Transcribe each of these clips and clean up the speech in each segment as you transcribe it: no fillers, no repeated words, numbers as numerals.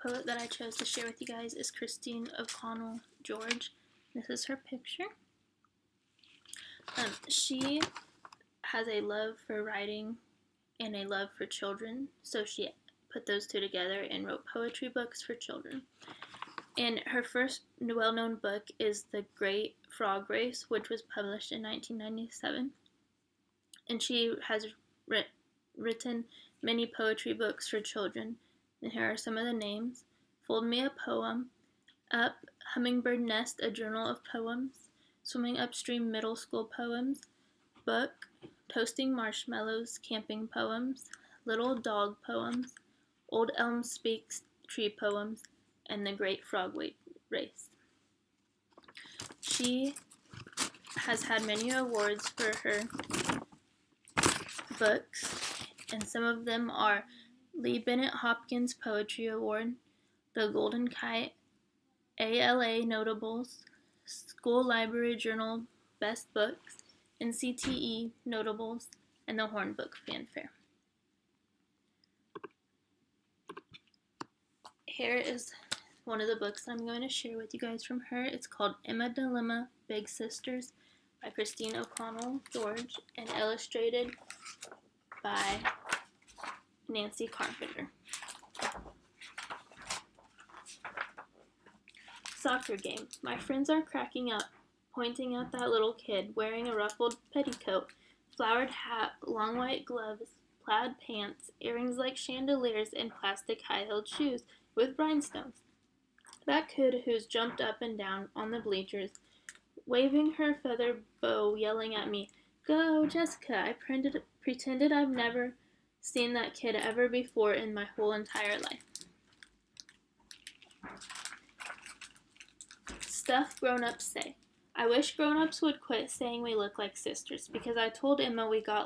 poet that I chose to share with you guys is Christine O'Connell George. This is her picture. She has a love for writing and a love for children, so she put those two together and wrote poetry books for children. And her first well-known book is The Great Frog Race, which was published in 1997. And she has written many poetry books for children. And here are some of the names: Fold Me a Poem, Up, Hummingbird Nest, a Journal of Poems, Swimming Upstream Middle School Poems, Book, Toasting Marshmallows, Camping Poems, Little Dog Poems, Old Elm Speaks Tree Poems, and The Great Frog Race. She has had many awards for her books, and some of them are Lee Bennett Hopkins Poetry Award, the Golden Kite, ALA Notables, School Library Journal Best Books, NCTE Notables, and the Horn Book Fanfare. Here is one of the books I'm going to share with you guys from her. It's called Emma Dilemma, Big Sisters by Christine O'Connell George and illustrated by Nancy Carpenter. Soccer game. My friends are cracking up, pointing at that little kid wearing a ruffled petticoat, flowered hat, long white gloves, plaid pants, earrings like chandeliers, and plastic high-heeled shoes with rhinestones. That kid who's jumped up and down on the bleachers, waving her feather bow, yelling at me, "Go, Jessica!" I pretended I've never seen that kid ever before in my whole entire life. Stuff grown-ups say. I wish grown-ups would quit saying we look like sisters, because I told Emma we got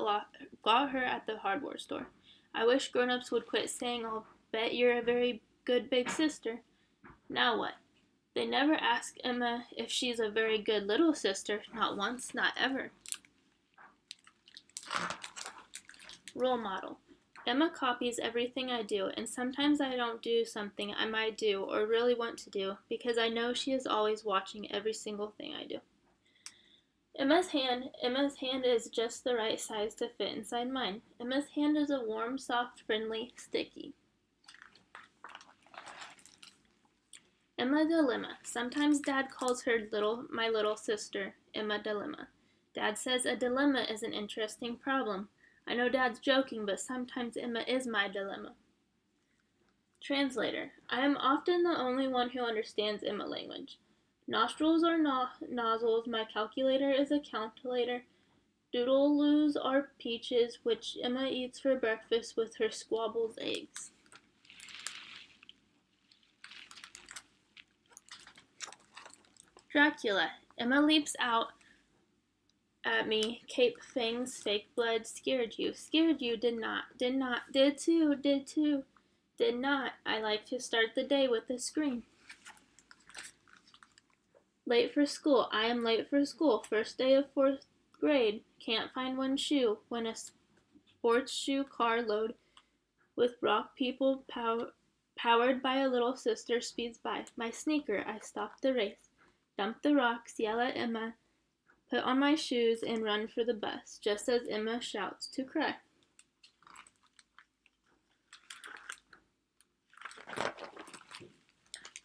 her at the hardware store. I wish grown-ups would quit saying, "I'll bet you're a very good big sister." Now what? They never ask Emma if she's a very good little sister, not once, not ever. Role model. Emma copies everything I do, and sometimes I don't do something I might do or really want to do because I know she is always watching every single thing I do. Emma's hand is just the right size to fit inside mine. Emma's hand is a warm, soft, friendly, sticky. Emma Dilemma. Sometimes Dad calls her my little sister, Emma Dilemma. Dad says a dilemma is an interesting problem. I know Dad's joking, but sometimes Emma is my dilemma. Translator. I am often the only one who understands Emma language. Nostrils are nozzles, my calculator is a calculator. Doodle-loos are peaches, which Emma eats for breakfast with her squabbles eggs. Dracula. Emma leaps out at me, cape fangs, fake blood, scared you, did not, did too, did not. I like to start the day with a scream. Late for school. I am late for school. First day of 4th grade. Can't find one shoe. When a sports shoe car load with rock people powered by a little sister speeds by. My sneaker. I stop the race. Dump the rocks. Yell at Emma. Put on my shoes and run for the bus, just as Emma shouts to cry.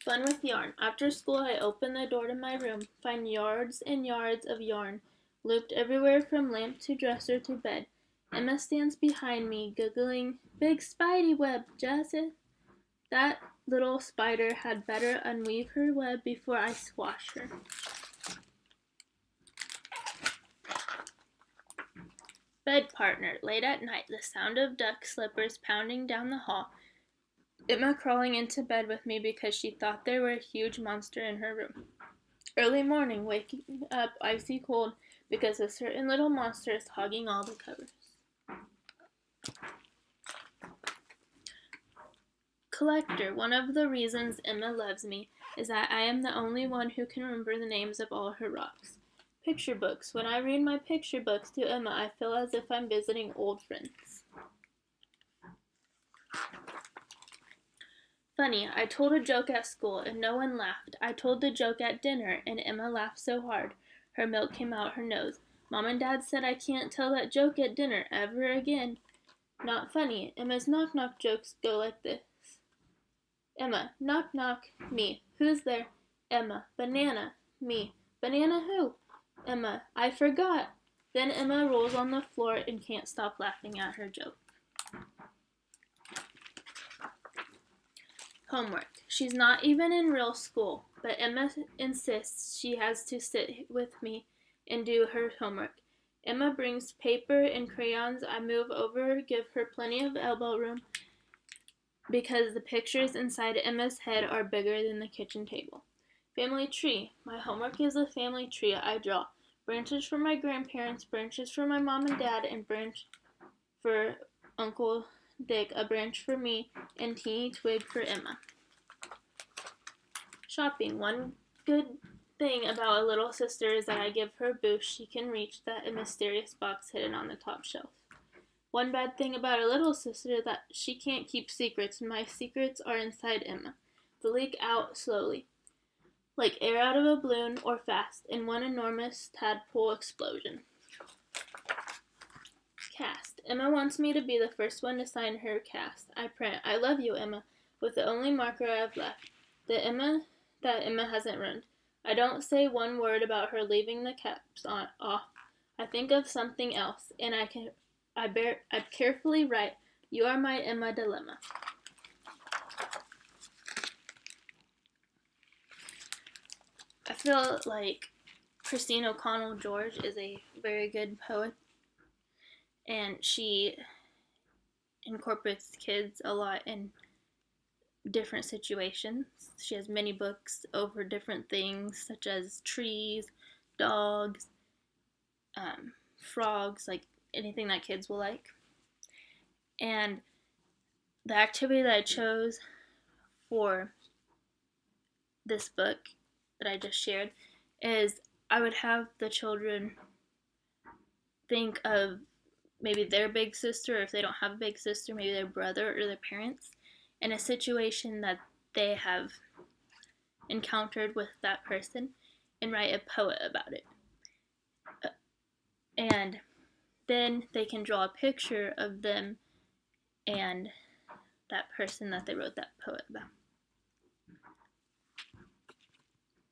Fun with yarn. After school, I open the door to my room, find yards and yards of yarn, looped everywhere from lamp to dresser to bed. Emma stands behind me, giggling, "Big spidey web, Jessie." That little spider had better unweave her web before I squash her. Bed partner. Late at night, the sound of duck slippers pounding down the hall. Emma crawling into bed with me because she thought there were a huge monster in her room. Early morning, waking up icy cold because a certain little monster is hogging all the covers. Collector. One of the reasons Emma loves me is that I am the only one who can remember the names of all her rocks. Picture books. When I read my picture books to Emma, I feel as if I'm visiting old friends. Funny, I told a joke at school and no one laughed. I told the joke at dinner and Emma laughed so hard her milk came out her nose. Mom and Dad said I can't tell that joke at dinner ever again. Not funny. Emma's knock knock jokes go like this. Emma, knock knock, me. Who's there? Emma, banana, me. Banana who? Emma, I forgot. Then Emma rolls on the floor and can't stop laughing at her joke. Homework. She's not even in real school, but Emma insists she has to sit with me and do her homework. Emma brings paper and crayons. I move over, give her plenty of elbow room because the pictures inside Emma's head are bigger than the kitchen table. Family tree. My homework is a family tree I draw. Branches for my grandparents, branches for my mom and dad, and branch for Uncle Dick, a branch for me, and teeny twig for Emma. Shopping. One good thing about a little sister is that I give her a boost she can reach that a mysterious box hidden on the top shelf. One bad thing about a little sister is that she can't keep secrets, and my secrets are inside Emma. They leak out slowly, like air out of a balloon or fast, in one enormous tadpole explosion. Cast. Emma wants me to be the first one to sign her cast. I print, I love you, Emma, with the only marker I have left. That Emma hasn't ruined. I don't say one word about her leaving the caps off. I think of something else, and I carefully write, "You are my Emma dilemma." I feel like Christine O'Connell George is a very good poet, and she incorporates kids a lot in different situations. She has many books over different things, such as trees, dogs, frogs, like anything that kids will like. And the activity that I chose for this book that I just shared is I would have the children think of maybe their big sister, or if they don't have a big sister, maybe their brother or their parents, in a situation that they have encountered with that person, and write a poem about it. And then they can draw a picture of them and that person that they wrote that poem about.